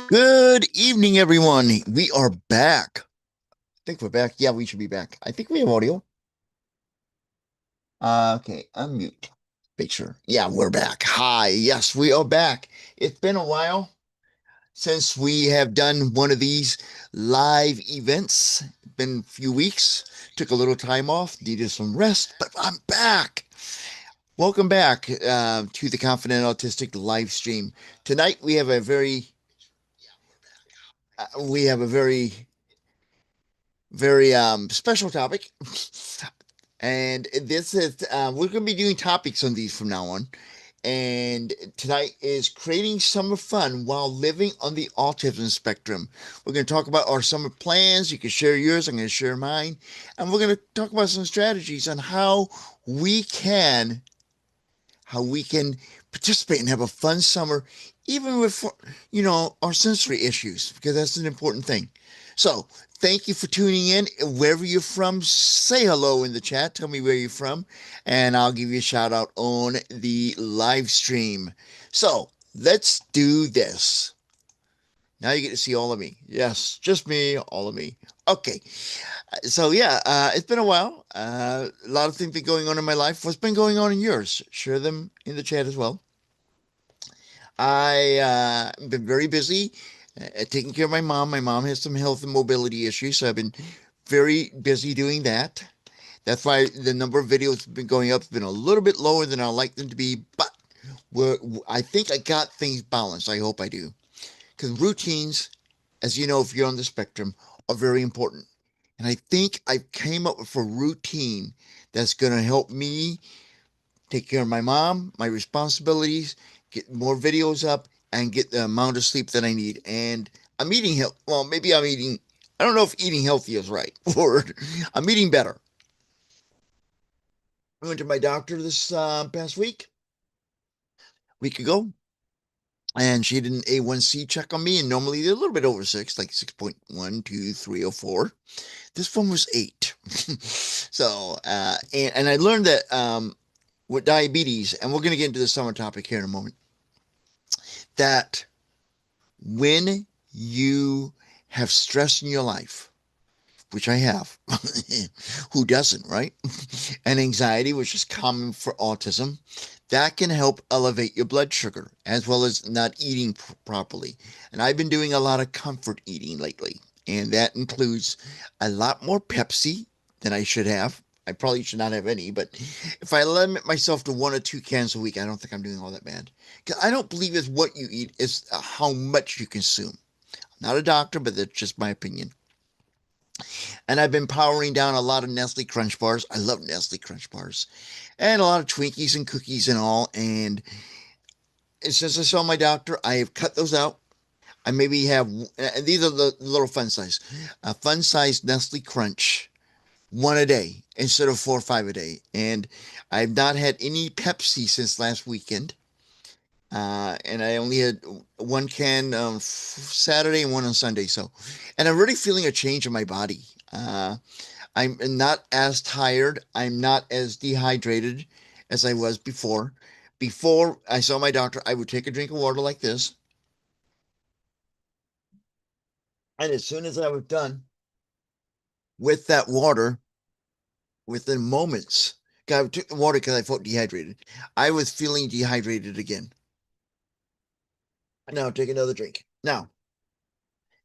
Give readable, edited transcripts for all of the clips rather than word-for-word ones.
Good evening, everyone. We are back. I think we're back. Yeah, we should be back. I think we have audio. Okay, unmute. Make sure. Yeah, we're back. Hi. Yes, we are back. It's been a while since we have done one of these live events. Been a few weeks. Took a little time off, needed some rest, but I'm back. Welcome back to the Confident Autistic live stream. Tonight we have a very special topic. And this is we're going to be doing topics on these from now on. And tonight is creating summer fun while living on the autism spectrum. We're going to talk about our summer plans. You can share yours, I'm going to share mine. And we're going to talk about some strategies on we can how we can participate and have a fun summer, even with, our sensory issues, because that's an important thing. So, thank you for tuning in. Wherever you're from, say hello in the chat. Tell me where you're from, and I'll give you a shout out on the live stream. So, let's do this. Now you get to see all of me. Yes, just me, all of me. Okay. So yeah, it's been a while. A lot of things been going on in my life. What's been going on in yours? Share them in the chat as well. I been very busy taking care of my mom. My mom has some health and mobility issues, so I've been very busy doing that. That's why the number of videos have been going up. It's been a little bit lower than I like them to be, but I think I got things balanced. I hope I do. Because routines, as you know, if you're on the spectrum, are very important. And I think I came up with a routine that's going to help me take care of my mom, my responsibilities, get more videos up, and get the amount of sleep that I need. And I'm eating health. Well, maybe I'm eating. I don't know if eating healthy is right word. I'm eating better. I went to my doctor this past week ago, and she did an A1C check on me. And normally they're a little bit over six, like 6.1, 2, 3, or 4. This one was 8. So, and I learned that with diabetes, and we're going to get into the summer topic here in a moment, that when you have stress in your life, which I have, who doesn't, right? And anxiety, which is common for autism, that can help elevate your blood sugar as well as not eating properly. And I've been doing a lot of comfort eating lately, and that includes a lot more Pepsi than I should have. I probably should not have any, but if I limit myself to 1 or 2 cans a week, I don't think I'm doing all that bad. Because I don't believe it's what you eat, it's how much you consume. I'm not a doctor, but that's just my opinion. And I've been powering down a lot of Nestle Crunch bars. I love Nestle Crunch bars. And a lot of Twinkies and cookies and all. And since I saw my doctor, I have cut those out. I maybe have, and these are the little fun size Nestle Crunch, one a day instead of 4 or 5 a day. And I've not had any Pepsi since last weekend. And I only had 1 can Saturday and one on Sunday. So, and I'm really feeling a change in my body. I'm not as tired. I'm not as dehydrated as I was before. Before I saw my doctor, I would take a drink of water like this. And as soon as I was done with that water, within moments, 'cause I took the water because I felt dehydrated. I was feeling dehydrated again. Now take another drink. Now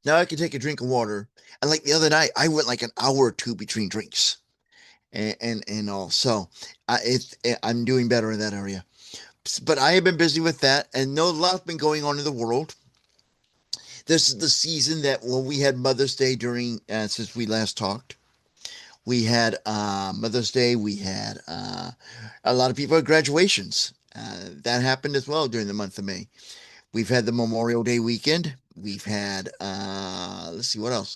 I can take a drink of water. And like the other night, I went like an hour or two between drinks and all. So I'm doing better in that area. But I have been busy with that, and know a lot's been going on in the world. This is the season that when we had Mother's Day during since we last talked. We had Mother's Day. We had a lot of people at graduations. That happened as well during the month of May. We've had the Memorial Day weekend. We've had let's see what else.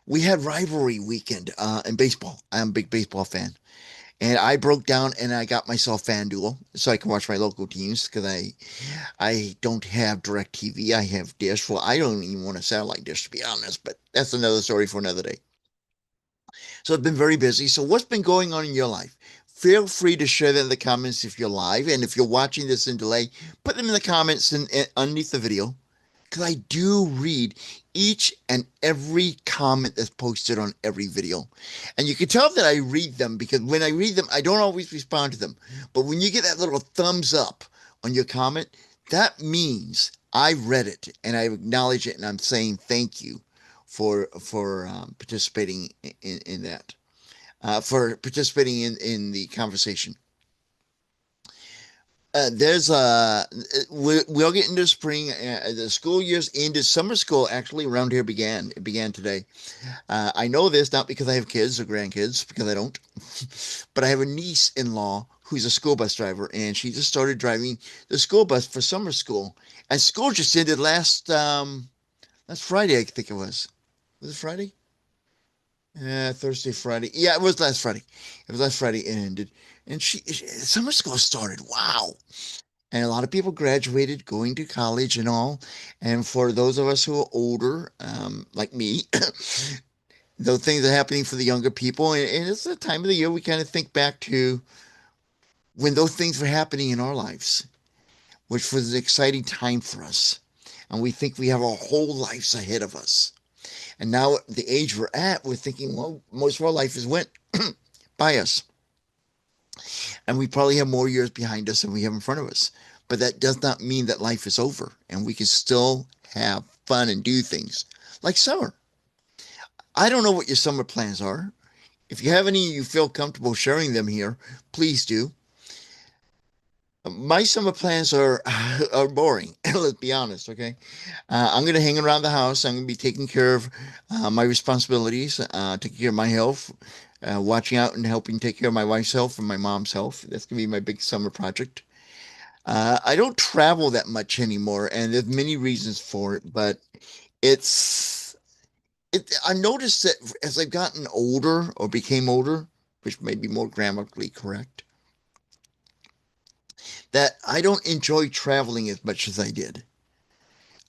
We had rivalry weekend in baseball. I'm a big baseball fan. And I broke down and I got myself FanDuel so I can watch my local teams because I don't have direct TV. I have Dish. Well, I don't even want a satellite dish to be honest, but that's another story for another day. So I've been very busy. So what's been going on in your life? Feel free to share that in the comments if you're live. And if you're watching this in delay, put them in the comments underneath the video. because I do read each and every comment that's posted on every video. And you can tell that I read them because when I read them, I don't always respond to them. But when you get that little thumbs up on your comment, that means I read it and I acknowledge it and I'm saying thank you for participating in that, for participating in the conversation. There's we'll get into spring. The school year's ended. Summer school actually around here began. It began today. I know this not because I have kids or grandkids, because I don't, but I have a niece-in-law who's a school bus driver, and she just started driving the school bus for summer school. And school just ended last Friday, I think it was. Was it Friday? Thursday, Friday. Yeah, it was last Friday. It was last Friday it ended. And summer school started. Wow. And a lot of people graduated, going to college and all. And for those of us who are older, like me, those things are happening for the younger people. And it's the time of the year we kind of think back to when those things were happening in our lives, which was an exciting time for us. And we think we have our whole lives ahead of us. And now at the age we're at, we're thinking, well, most of our life has went by us. And we probably have more years behind us than we have in front of us. But that does not mean that life is over and we can still have fun and do things like summer. I don't know what your summer plans are. If you have any you feel comfortable sharing them here, please do. My summer plans are are boring. Let's be honest, okay? I'm going to hang around the house. I'm going to be taking care of my responsibilities, taking care of my health, watching out and helping take care of my wife's health and my mom's health. That's going to be my big summer project. I don't travel that much anymore, and there's many reasons for it, but it's I noticed that as I've gotten older or became older, which may be more grammatically correct, that I don't enjoy traveling as much as I did.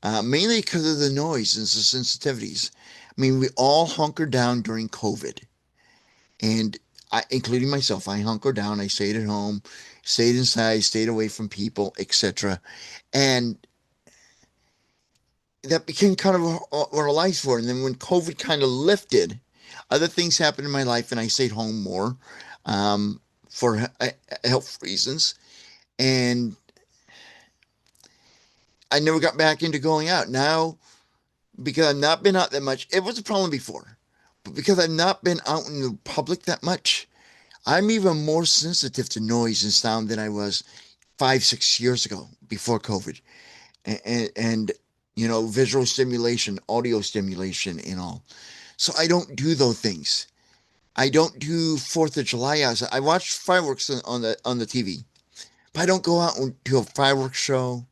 Mainly because of the noise and the sensitivities. I mean, we all hunkered down during COVID, and including myself, I hunkered down. I stayed at home, stayed inside, stayed away from people, etc. And that became kind of what our lives were. And then when COVID kind of lifted, other things happened in my life, and I stayed home more for health reasons. And I never got back into going out. Now, because I've not been out that much, it was a problem before, but because I've not been out in the public that much, I'm even more sensitive to noise and sound than I was 5, 6 years ago before COVID. And visual stimulation, audio stimulation, and all. So I don't do those things. I don't do Fourth of July outside. I watch fireworks on the TV, but I don't go out and do a fireworks show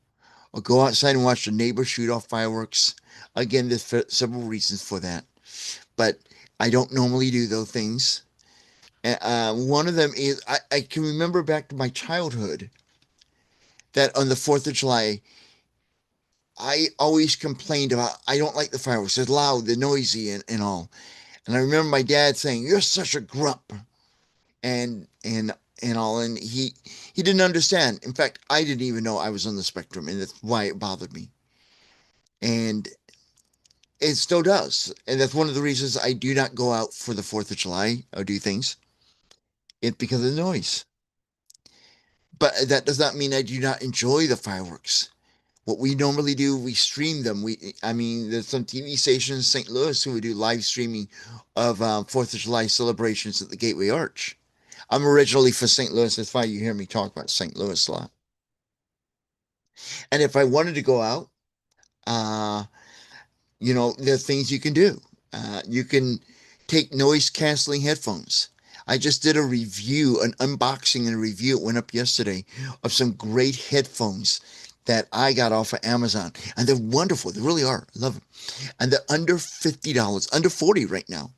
or go outside and watch the neighbors shoot off fireworks. Again, there's several reasons for that, but I don't normally do those things. One of them is I can remember back to my childhood that on the 4th of July, I always complained about I don't like the fireworks. They're loud, they're noisy, and all. And I remember my dad saying, "You're such a grump," and all. And he didn't understand. In fact, I didn't even know I was on the spectrum, and that's why it bothered me. And it still does. And that's one of the reasons I do not go out for the 4th of July or do things. It's because of the noise. But that does not mean I do not enjoy the fireworks. What we normally do, we stream them. I mean, there's some TV stations in St. Louis who would do live streaming of 4th of July celebrations at the Gateway Arch. I'm originally from St. Louis. That's why you hear me talk about St. Louis a lot. And if I wanted to go out, uh, there are things you can do. You can take noise canceling headphones. I just did a review, an unboxing and a review. It went up yesterday of some great headphones that I got off of Amazon. And they're wonderful. They really are. I love them. And they're under $50, under 40 right now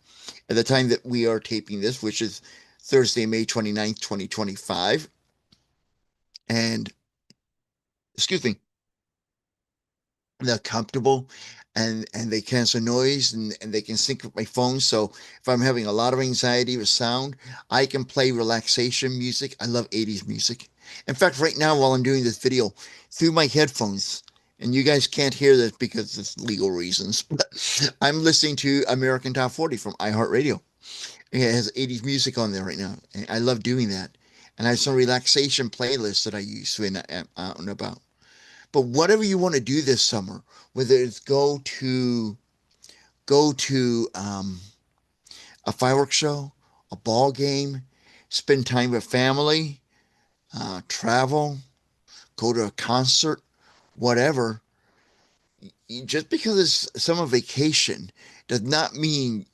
at the time that we are taping this, which is Thursday, May 29th, 2025. And excuse me, they're comfortable and they cancel noise and they can sync with my phone. So if I'm having a lot of anxiety with sound, I can play relaxation music. I love 80s music. In fact, right now, while I'm doing this video, through my headphones, And you guys can't hear this because it's legal reasons, but I'm listening to American Top 40 from iHeartRadio. It has 80s music on there right now. And I love doing that. And I have some relaxation playlists that I use when I'm out and about. But whatever you want to do this summer, whether it's go to a fireworks show, a ball game, spend time with family, travel, go to a concert, whatever. Just because it's summer vacation does not mean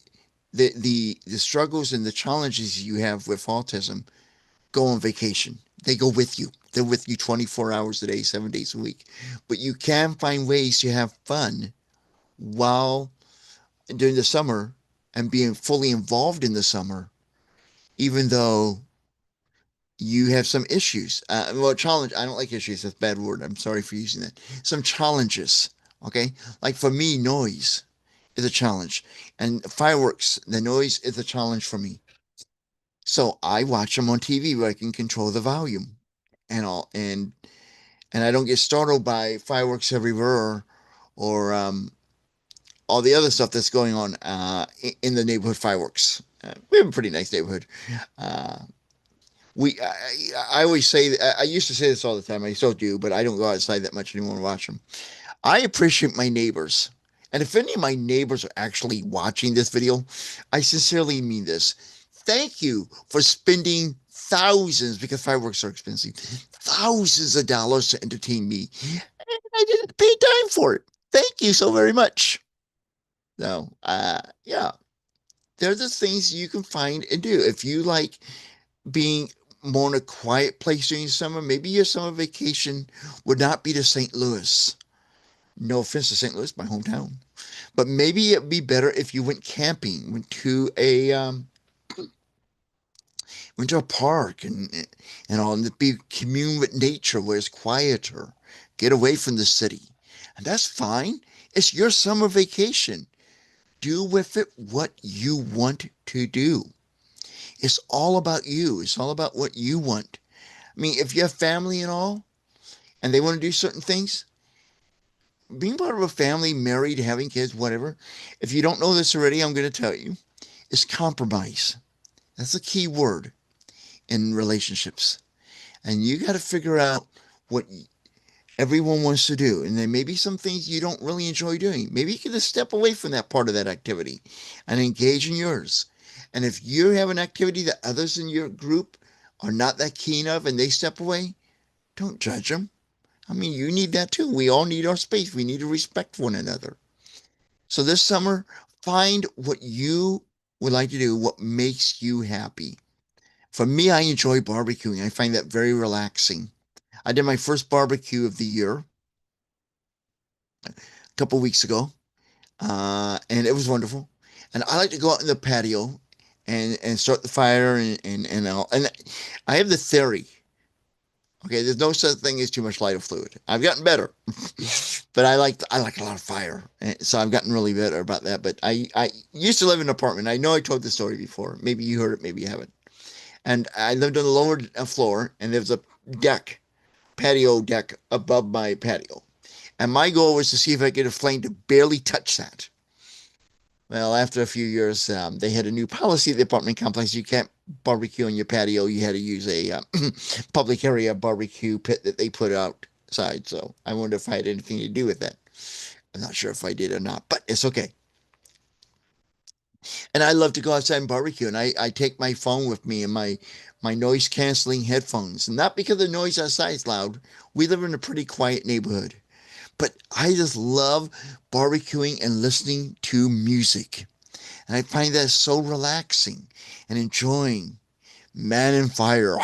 that the struggles and the challenges you have with autism go on vacation. They go with you. They're with you 24 hours a day, 7 days a week. But you can find ways to have fun while during the summer and being fully involved in the summer, even though you have some issues. Well, challenge, I don't like issues. That's a bad word. I'm sorry for using that. Some challenges. Okay. Like for me, noise is a challenge. And fireworks, the noise is a challenge for me. So I watch them on TV where I can control the volume and all. And I don't get startled by fireworks everywhere or all the other stuff that's going on in the neighborhood fireworks. We have a pretty nice neighborhood. Uh, I always say I used to say this all the time. I still do, but I don't go outside that much anymore and watch them. I appreciate my neighbors. And if any of my neighbors are actually watching this video, I sincerely mean this. Thank you for spending thousands, because fireworks are expensive, thousands of dollars to entertain me. And I didn't pay time for it. Thank you so very much. So, yeah, there's the things you can find and do. If you like being more in a quiet place during summer, maybe your summer vacation would not be to St. Louis. No offense to St. Louis, my hometown, but maybe it'd be better if you went camping, went to a park and all, and be commune with nature where it's quieter, get away from the city, and that's fine. It's your summer vacation. Do with it what you want to do. It's all about you. It's all about what you want. I mean, if you have family and all, and they want to do certain things, being part of a family, married, having kids, whatever, if you don't know this already, I'm going to tell you, is compromise. That's a key word in relationships. And you got to figure out what everyone wants to do. And there may be some things you don't really enjoy doing. Maybe you can just step away from that part of that activity and engage in yours. And if you have an activity that others in your group are not that keen of and they step away, don't judge them. I mean, you need that too. We all need our space. We need to respect one another. So this summer, find what you would like to do, what makes you happy. For me, I enjoy barbecuing. I find that very relaxing. I did my first barbecue of the year a couple of weeks ago, and it was wonderful. And I like to go out in the patio and start the fire and all. And I have the theory. Okay, there's no such thing as too much lighter fluid. I've gotten better, but I like a lot of fire, and so I've gotten really better about that. But I used to live in an apartment. I know I told this story before. Maybe you heard it, maybe you haven't. And I lived on the lower floor, and there was a deck, patio deck above my patio. And my goal was to see if I could get a flame to barely touch that. Well, after a few years, they had a new policy at the apartment complex. You can't barbecue on your patio. You had to use a public area barbecue pit that they put outside. So I wonder if I had anything to do with that. I'm not sure if I did or not, but it's okay. And I love to go outside and barbecue. And I take my phone with me and my noise canceling headphones. Not because the noise outside is loud. We live in a pretty quiet neighborhood. But I just love barbecuing and listening to music. And I find that so relaxing and enjoying Man and Fire.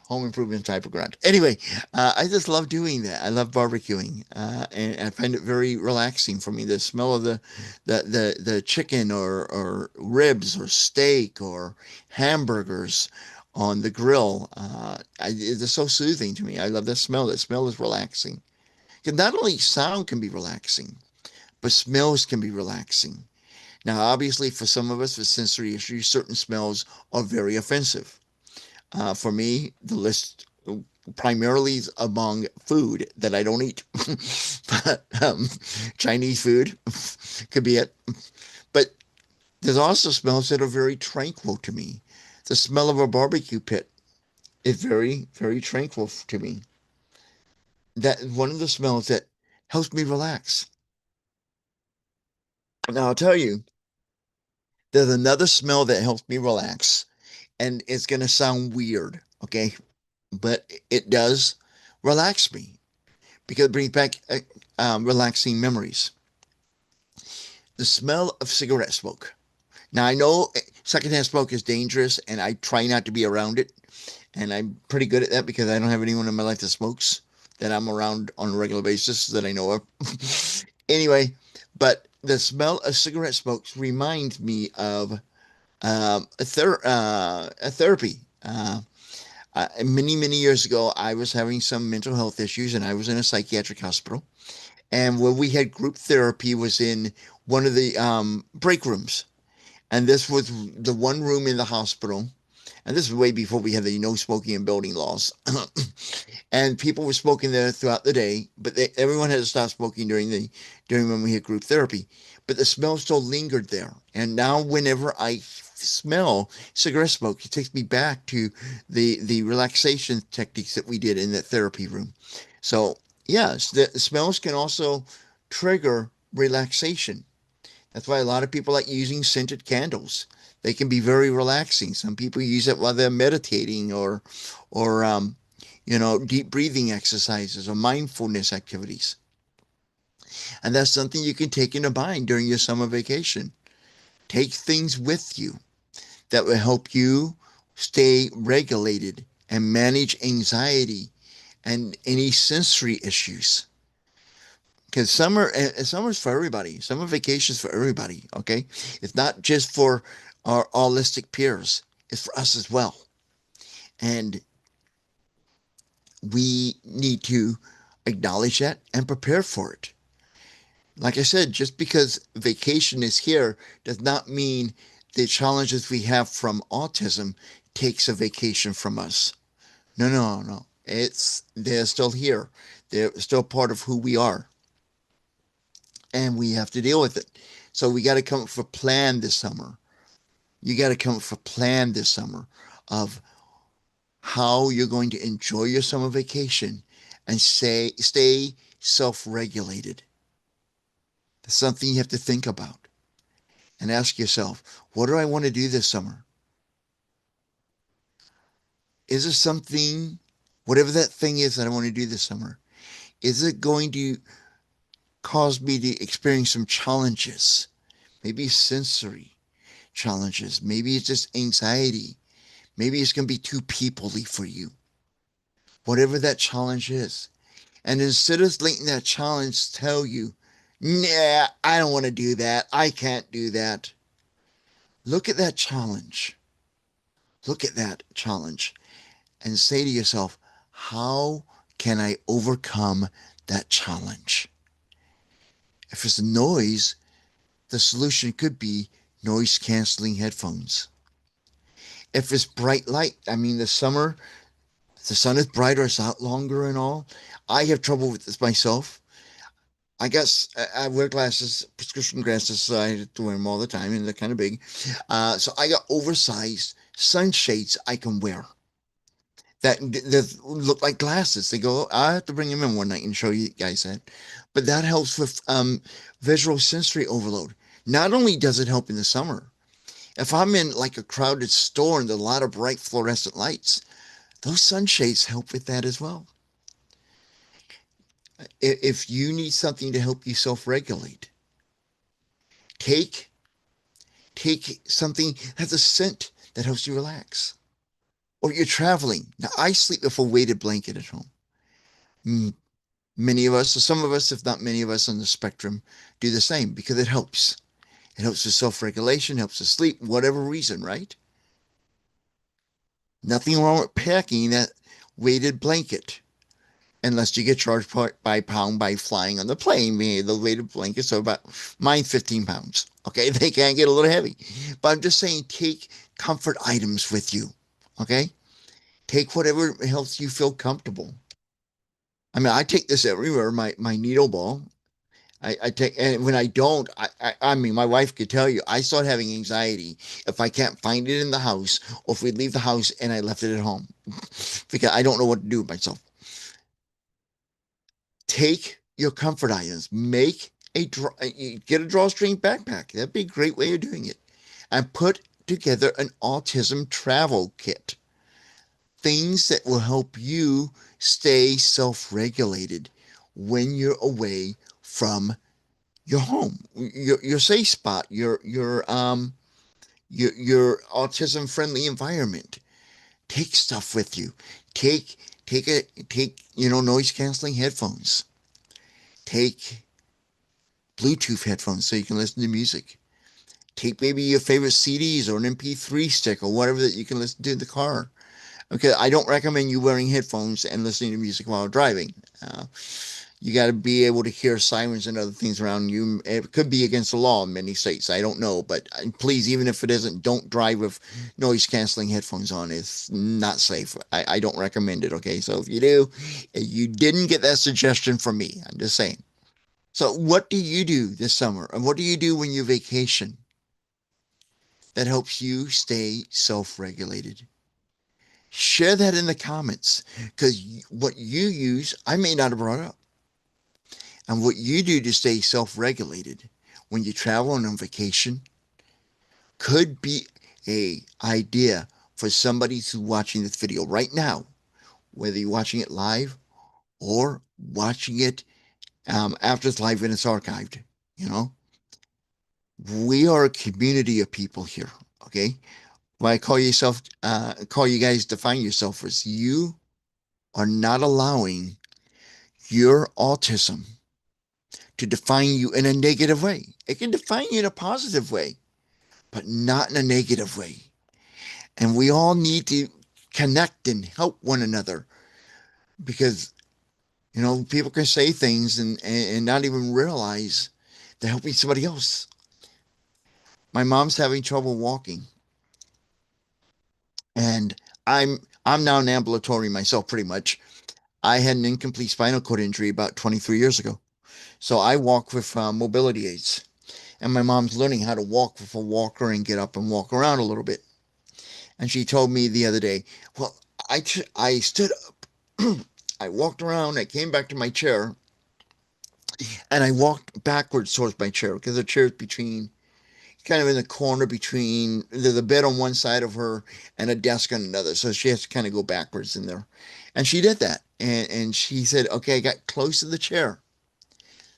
Home improvement type of grunt. Anyway, I just love doing that. I love barbecuing, and I find it very relaxing for me. The smell of the chicken or ribs or steak or hamburgers on the grill, it's so soothing to me. I love the smell. The smell is relaxing. 'Cause not only sound can be relaxing, but smells can be relaxing. Now, obviously, for some of us with sensory issues, certain smells are very offensive. For me, the list primarily among food that I don't eat. But Chinese food could be it. But there's also smells that are very tranquil to me. The smell of a barbecue pit is very, very tranquil to me. That is one of the smells that helps me relax. Now, I'll tell you, there's another smell that helps me relax, and it's going to sound weird, okay? But it does relax me because it brings back relaxing memories. The smell of cigarette smoke. Now, I know secondhand smoke is dangerous, and I try not to be around it. And I'm pretty good at that because I don't have anyone in my life that smokes that I'm around on a regular basis that I know of. Anyway, but the smell of cigarette smoke reminds me of a therapy. Many, many years ago, I was having some mental health issues and I was in a psychiatric hospital. And where we had group therapy was in one of the break rooms. And this was the one room in the hospital. And this was way before we had the no smoking in building laws. And people were smoking there throughout the day, but everyone had to stop smoking during when we had group therapy. But the smell still lingered there. And now whenever I smell cigarette smoke, it takes me back to the relaxation techniques that we did in that therapy room. So yes, the smells can also trigger relaxation. That's why a lot of people like using scented candles. They can be very relaxing. Some people use it while they're meditating or deep breathing exercises or mindfulness activities. And that's something you can take into mind during your summer vacation. Take things with you that will help you stay regulated and manage anxiety and any sensory issues. Because summer's for everybody. Summer vacation's for everybody. Okay, it's not just for our autistic peers. It's for us as well, and we need to acknowledge that and prepare for it. Like I said, just because vacation is here does not mean the challenges we have from autism takes a vacation from us. No, no, no. They're still here. They're still part of who we are, and we have to deal with it. So we got to come up with a plan this summer. You got to come up with a plan this summer of how you're going to enjoy your summer vacation and stay self-regulated. That's something you have to think about and ask yourself, what do I want to do this summer? Is there something, whatever that thing is that I want to do this summer, is it going to cause me to experience some challenges? Maybe sensory challenges. Maybe it's just anxiety. Maybe it's going to be too peoply for you. Whatever that challenge is. And instead of letting that challenge tell you, nah, I don't want to do that. I can't do that. Look at that challenge. Look at that challenge and say to yourself, how can I overcome that challenge? If it's noise, the solution could be noise canceling headphones. If it's bright light, I mean, the sun is brighter, it's out longer and all. I have trouble with this myself. I wear glasses, prescription glasses, so I have to wear them all the time, and they're kind of big. So I got oversized sunshades I can wear that look like glasses. They go. I have to bring them in one night and show you guys that. But that helps with visual sensory overload. Not only does it help in the summer, if I'm in like a crowded store and there's a lot of bright fluorescent lights, those sunshades help with that as well. If you need something to help you self-regulate, take take something that has a scent that helps you relax. Or you're traveling. Now, I sleep with a weighted blanket at home. Many of us, or some of us, if not many of us on the spectrum, do the same because it helps. It helps with self-regulation, helps with sleep, whatever reason, right? Nothing wrong with packing that weighted blanket unless you get charged by pound by flying on the plane. The weighted blankets are about mine 15 pounds. Okay, they can get a little heavy. But I'm just saying take comfort items with you. Okay? Take whatever helps you feel comfortable. I mean, I take this everywhere, my needle ball. I take, and when I don't, I mean, my wife could tell you, I start having anxiety if I can't find it in the house, or if we leave the house and I left it at home, because I don't know what to do with myself. Take your comfort items, get a drawstring backpack. That'd be a great way of doing it, and put together an autism travel kit. Things that will help you stay self-regulated when you're away from your home, your safe spot, your autism friendly environment. Take stuff with you. Take take noise canceling headphones. Take Bluetooth headphones so you can listen to music. Take maybe your favorite CDs or an MP3 stick or whatever that you can listen to in the car. Okay, I don't recommend you wearing headphones and listening to music while driving. You got to be able to hear sirens and other things around you. It could be against the law in many states. I don't know, but please, even if it isn't, don't drive with noise canceling headphones on. It's not safe. I don't recommend it. Okay, so if you do, you didn't get that suggestion from me. I'm just saying. So, what do you do this summer, and what do you do when you vacation that helps you stay self-regulated? Share that in the comments, because what you use, I may not have brought up. And what you do to stay self-regulated when you travel and on vacation could be a idea for somebody who's watching this video right now, whether you're watching it live or watching it after it's live and it's archived. You know, we are a community of people here. Okay, why call you guys define yourself as you are not allowing your autism to define you in a negative way. It can define you in a positive way, but not in a negative way. And we all need to connect and help one another, because, people can say things and not even realize they're helping somebody else. My mom's having trouble walking, and I'm now an ambulatory myself, pretty much. I had an incomplete spinal cord injury about 23 years ago. So I walk with mobility aids. And my mom's learning how to walk with a walker and get up and walk around a little bit. And she told me the other day, well, I stood up, I walked around, I came back to my chair, and I walked backwards towards my chair, because the chair is kind of in the corner between, there's a bed on one side of her and a desk on another. So she has to kind of go backwards in there. And she did that. And she said, okay, I got close to the chair.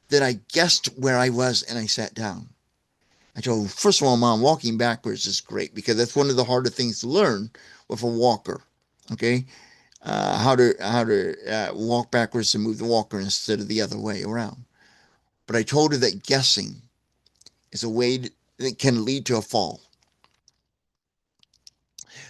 Then I guessed where I was and I sat down. I told her, first of all, Mom, walking backwards is great, because that's one of the harder things to learn with a walker. Okay, how to walk backwards and move the walker instead of the other way around. But I told her that guessing is a way that can lead to a fall.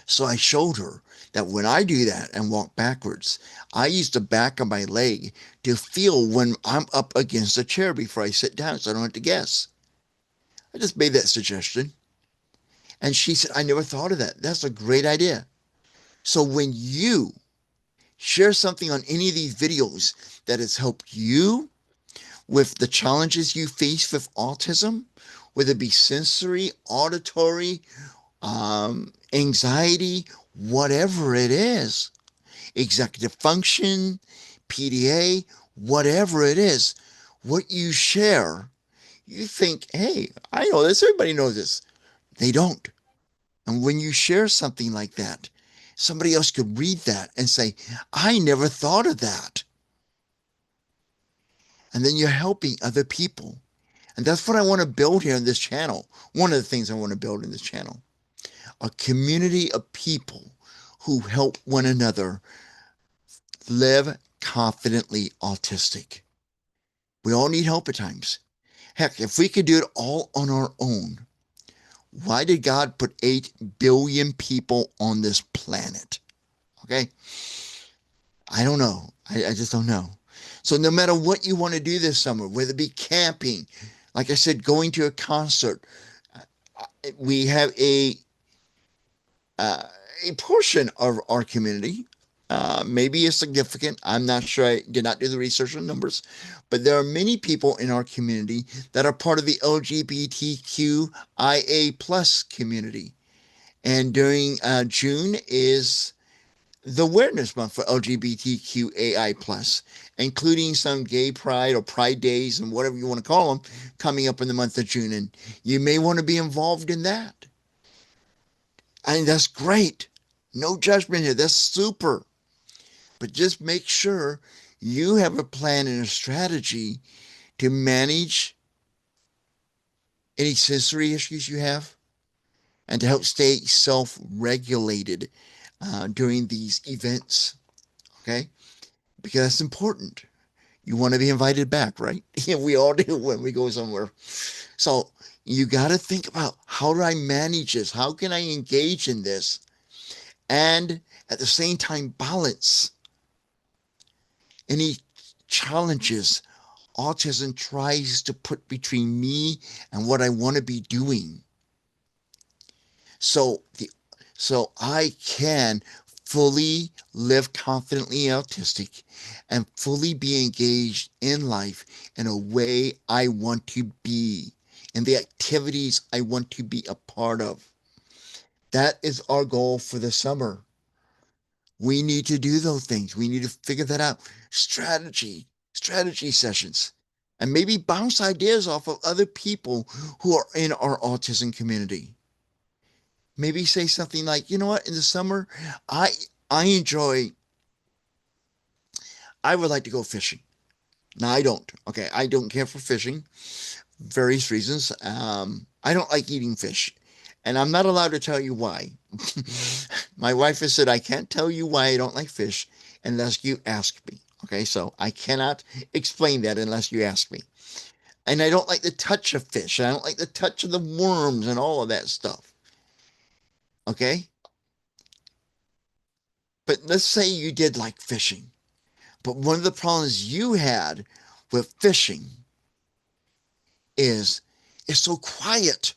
So I showed her that when I do that and walk backwards, I use the back of my leg to feel when I'm up against a chair before I sit down, so I don't have to guess. I just made that suggestion. And she said, I never thought of that. That's a great idea. So when you share something on any of these videos that has helped you with the challenges you face with autism, whether it be sensory, auditory, anxiety, whatever it is, executive function, PDA, whatever it is, what you share, you think, hey, I know this, everybody knows this. They don't. And when you share something like that, somebody else could read that and say, I never thought of that. And then you're helping other people. And that's what I want to build here in this channel. One of the things I want to build in this channel, a community of people who help one another live confidently autistic. We all need help at times. Heck, if we could do it all on our own, why did God put 8 billion people on this planet? Okay? I don't know. I just don't know. So no matter what you want to do this summer, whether it be camping, like I said, going to a concert, we have a portion of our community, Maybe it's significant. I'm not sure. I did not do the research on numbers, but there are many people in our community that are part of the LGBTQIA plus community. And during June is the awareness month for LGBTQAI plus, including some gay pride or pride days and whatever you want to call them coming up in the month of June. And you may want to be involved in that. And that's great. No judgment here. That's super. But just make sure you have a plan and a strategy to manage any sensory issues you have and to help stay self regulated during these events. Okay. Because that's important. You want to be invited back, right? Yeah, we all do when we go somewhere. So you got to think about, how do I manage this? How can I engage in this? And at the same time, balance any challenges autism tries to put between me and what I want to be doing. So the so I can fully live confidently autistic and fully be engaged in life in a way I want to be, in the activities I want to be a part of. That is our goal for the summer. We need to do those things. We need to figure that out. Strategy sessions, and maybe bounce ideas off of other people who are in our autism community. Maybe say something like, you know what, in the summer, I I enjoy, I would like to go fishing. Now I don't. Okay, I don't care for fishing, various reasons. I don't like eating fish, and I'm not allowed to tell you why. My wife has said I can't tell you why I don't like fish unless you ask me. Okay, so I cannot explain that unless you ask me. And I don't like the touch of fish. I don't like the touch of the worms and all of that stuff. Okay, but let's say you did like fishing. But one of the problems you had with fishing is it's so quiet.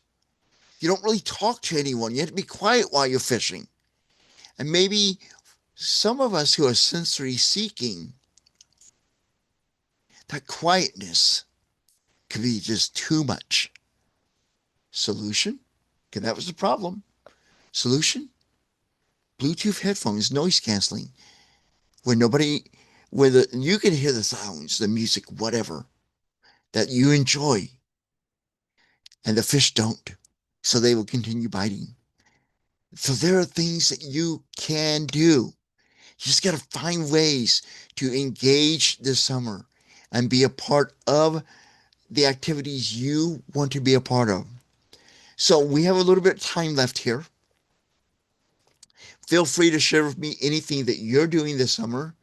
You don't really talk to anyone. You have to be quiet while you're fishing. And maybe some of us who are sensory seeking, that quietness could be just too much. Solution? Okay, that was the problem. Solution? Bluetooth headphones, noise canceling, where nobody, where you can hear the sounds, the music, whatever that you enjoy, and the fish don't. So they will continue biting. So there are things that you can do. You just got to find ways to engage this summer and be a part of the activities you want to be a part of. So we have a little bit of time left here. Feel free to share with me anything that you're doing this summer,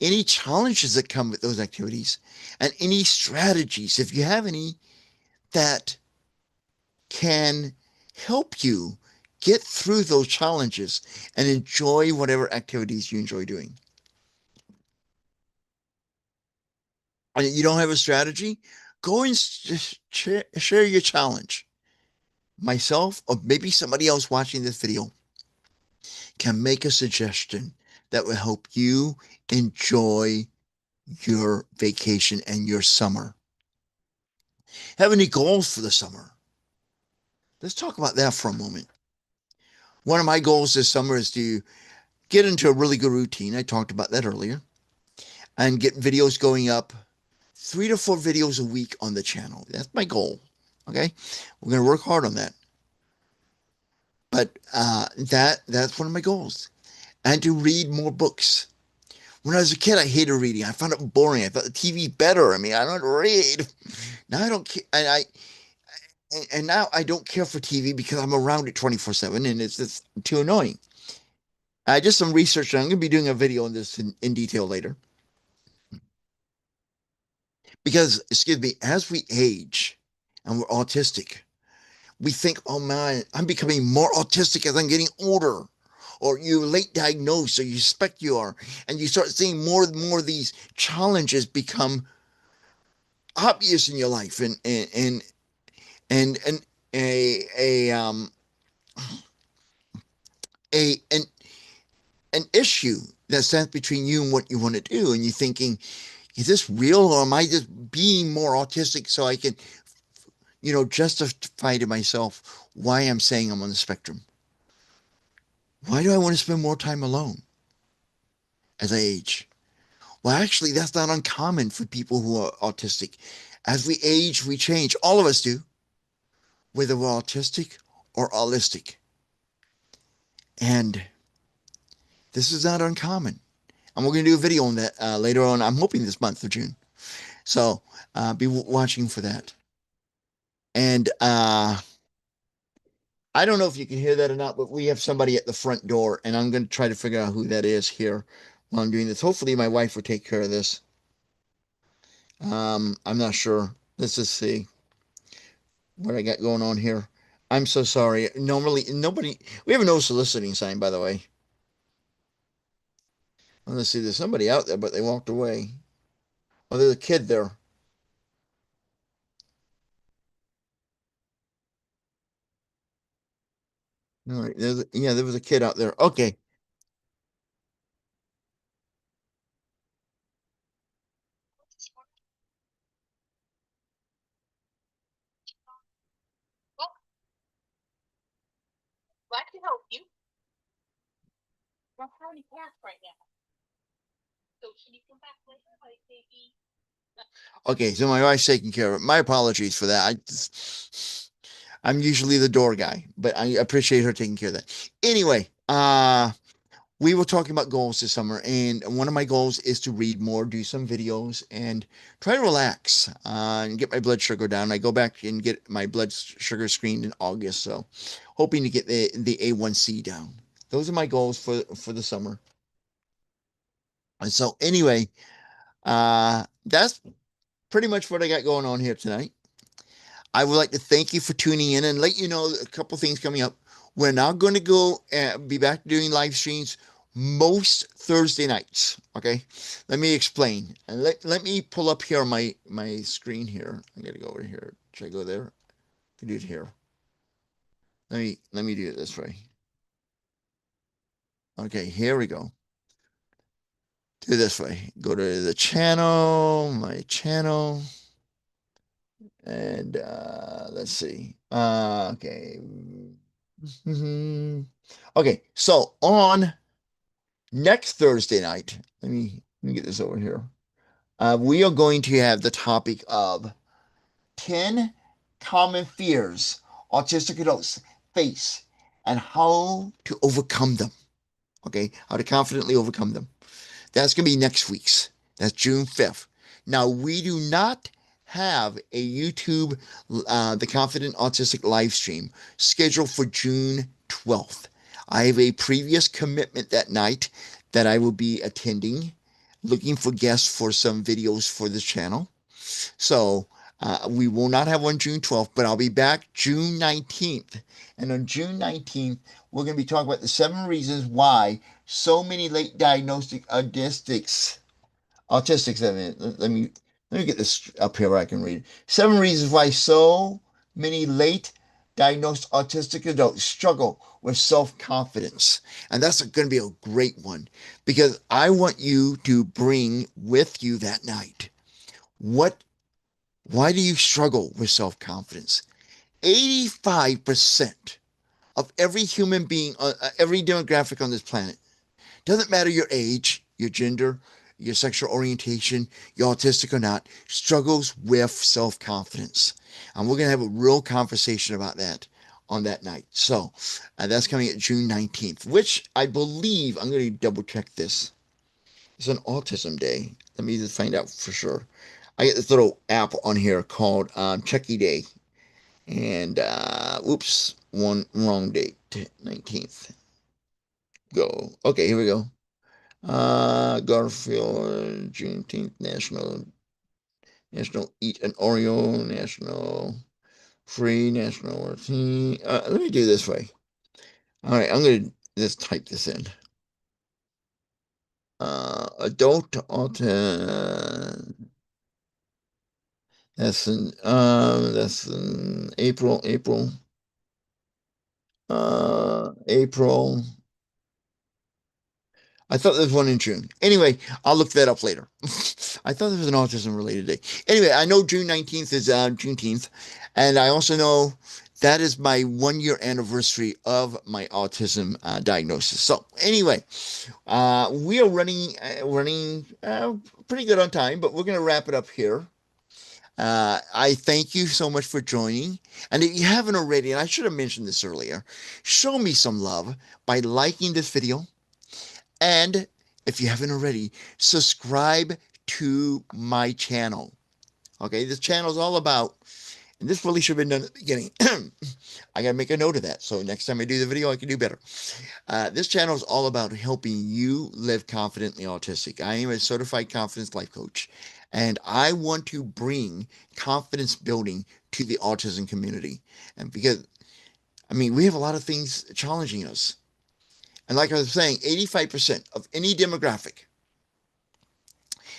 any challenges that come with those activities, and any strategies, if you have any, that can help you get through those challenges and enjoy whatever activities you enjoy doing. And you don't have a strategy, go and share your challenge. Myself, or maybe somebody else watching this video, can make a suggestion that will help you enjoy your vacation and your summer. Have any goals for the summer? Let's talk about that for a moment. One of my goals this summer is to get into a really good routine. I talked about that earlier, and get videos going up, 3 to 4 videos a week on the channel. That's my goal. Okay. We're going to work hard on that. But that's one of my goals. And to read more books. When I was a kid, I hated reading. I found it boring. I thought the TV better. I mean, I don't read. Now I don't care. And now I don't care for TV because I'm around it 24/7 and it's just too annoying. I did some research. And I'm going to be doing a video on this in detail later. Because, excuse me, as we age and we're autistic, we think, oh man, I'm becoming more autistic as I'm getting older. Or you're late diagnosed, or you suspect you are, and you start seeing more and more of these challenges become obvious in your life, and a a an an issue that stands between you and what you want to do. And you're thinking, is this real, or am I just being more autistic so I can, justify to myself why I'm saying I'm on the spectrum? Why do I want to spend more time alone as I age? Well, actually, that's not uncommon for people who are autistic. As we age, we change. All of us do, whether we're autistic or allistic. And this is not uncommon. And we're going to do a video on that later on. I'm hoping this month of June. So be watching for that. And I don't know if you can hear that or not, but we have somebody at the front door, and I'm going to try to figure out who that is here while I'm doing this. Hopefully, my wife will take care of this. I'm not sure. Let's just see what I got going on here. I'm so sorry. Normally, nobody, we have no soliciting sign, by the way. Let's see, there's somebody out there, but they walked away. Oh, there's a kid there. All right, yeah, there was a kid out there. Okay. Okay, so my wife's taking care of it. My apologies for that. I'm usually the door guy, but I appreciate her taking care of that. Anyway, we were talking about goals this summer, and one of my goals is to read more, do some videos, and try to relax and get my blood sugar down. I go back and get my blood sugar screened in August, so hoping to get the A1C down. Those are my goals for the summer. And so anyway, that's pretty much what I got going on here tonight. I would like to thank you for tuning in and let you know a couple things coming up. We're now going to go be back doing live streams most Thursday nights. Okay, let me explain. And let me pull up here my screen here. I got to go over here. Should I go there? I can do it here. Let me do it this way. Okay, here we go. Do it this way. Go to the channel, my channel, and let's see. Okay. Okay, so on next Thursday night, let me get this over here. We are going to have the topic of 10 common fears autistic adults face and how to overcome them. Okay, how to confidently overcome them. That's going to be next week's. That's June 5th. Now, we do not have a YouTube, the Confident Autistic live stream scheduled for June 12th. I have a previous commitment that night that I will be attending, looking for guests for some videos for the channel. So we will not have one June 12th, but I'll be back June 19th. And on June 19th, we're going to be talking about the 7 reasons why so many late diagnostic autistics, I mean, let me get this up here where I can read. 7 reasons why so many late diagnosed autistic adults struggle with self-confidence. And that's going to be a great one because I want you to bring with you that night what why do you struggle with self confidence? 85% of every human being, every demographic on this planet, doesn't matter your age, your gender, your sexual orientation, you're autistic or not, struggles with self confidence. And we're going to have a real conversation about that on that night. So that's coming at June 19th, which I believe, I'm going to double check this. It's an autism day. Let me just find out for sure. I get this little app on here called Chucky Day. And oops, one wrong date. 19th. Go. Okay, here we go. Garfield, Juneteenth, National Eat an Oreo, National Free, National Tea. Let me do this way. All right, I'm gonna just type this in. Adult autism. That's in April. I thought there was one in June. Anyway, I'll look that up later. I thought there was an autism related day. Anyway, I know June 19th is Juneteenth, and I also know that is my 1 year anniversary of my autism diagnosis. So anyway, we are running pretty good on time, but we're going to wrap it up here. I thank you so much for joining. And if you haven't already, and I should have mentioned this earlier, show me some love by liking this video. And if you haven't already, subscribe to my channel. Okay, this channel is all about, and this really should have been done at the beginning. I got to make a note of that. So next time I do the video, I can do better. This channel is all about helping you live confidently autistic. I am a certified confidence life coach, and I want to bring confidence building to the autism community. And because, I mean, we have a lot of things challenging us. And like I was saying, 85% of any demographic,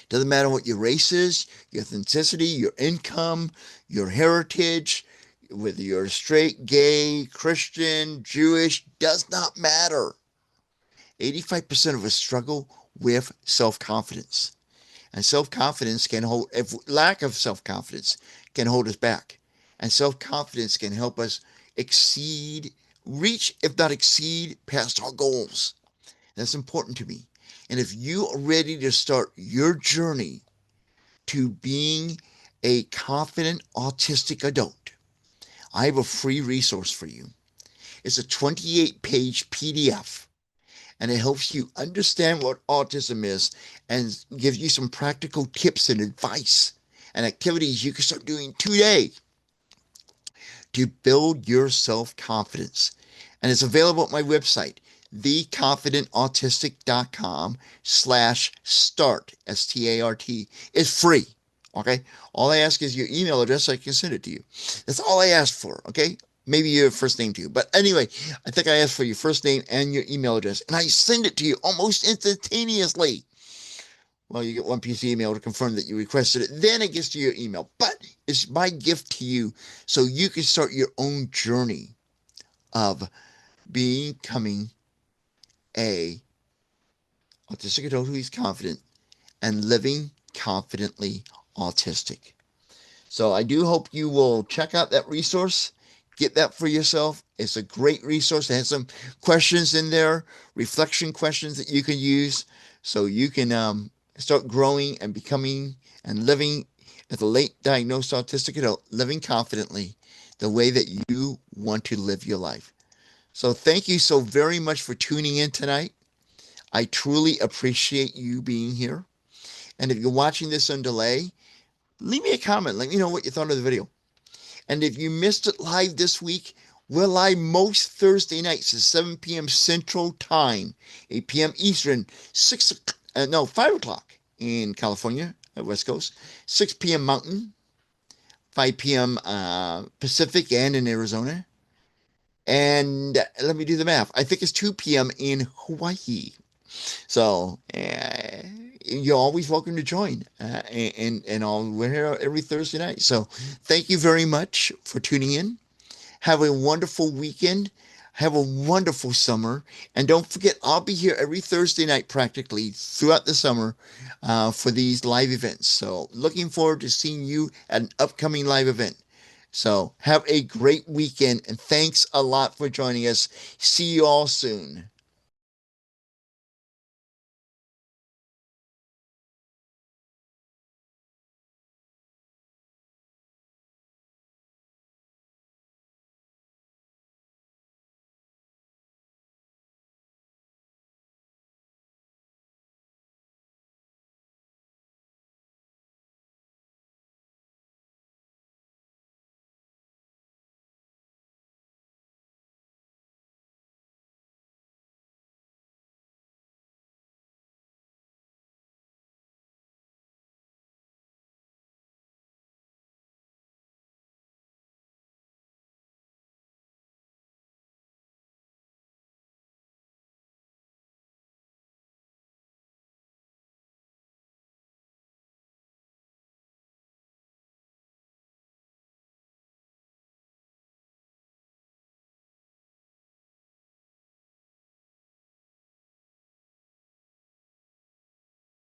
doesn't matter what your race is, your ethnicity, your income, your heritage, whether you're straight, gay, Christian, Jewish, does not matter. 85% of us struggle with self-confidence. And self-confidence can hold, if lack of self-confidence can hold us back. And self-confidence can help us reach, if not exceed, past our goals. That's important to me. And if you are ready to start your journey to being a confident autistic adult, I have a free resource for you. It's a 28-page PDF, and it helps you understand what autism is and gives you some practical tips and advice and activities you can start doing today to build your self-confidence. And it's available at my website, theconfidentautistic.com/start, S-T-A-R-T. It's free, okay? All I ask is your email address so I can send it to you. That's all I ask for, okay? Maybe your first name too. But anyway, I think I asked for your first name and your email address, and I send it to you almost instantaneously. Well, you get one piece of email to confirm that you requested it. Then it gets to your email. But it's my gift to you so you can start your own journey of becoming a autistic adult who is confident and living confidently autistic. So I do hope you will check out that resource. Get that for yourself. It's a great resource. It has some questions in there, reflection questions that you can use so you can start growing and becoming and living as a late diagnosed autistic adult, living confidently the way that you want to live your life. So thank you so very much for tuning in tonight. I truly appreciate you being here. And if you're watching this on delay, leave me a comment. Let me know what you thought of the video. And if you missed it live this week, we're live most Thursday nights at 7 p.m. Central Time, 8 p.m. Eastern, 5 o'clock in California, West Coast, 6 p.m. Mountain, 5 p.m. Pacific and in Arizona. And let me do the math. I think it's 2 p.m. in Hawaii. So you're always welcome to join. We're here every Thursday night. So thank you very much for tuning in. Have a wonderful weekend. Have a wonderful summer. And don't forget, I'll be here every Thursday night practically throughout the summer for these live events. So looking forward to seeing you at an upcoming live event. So have a great weekend, and thanks a lot for joining us. See you all soon.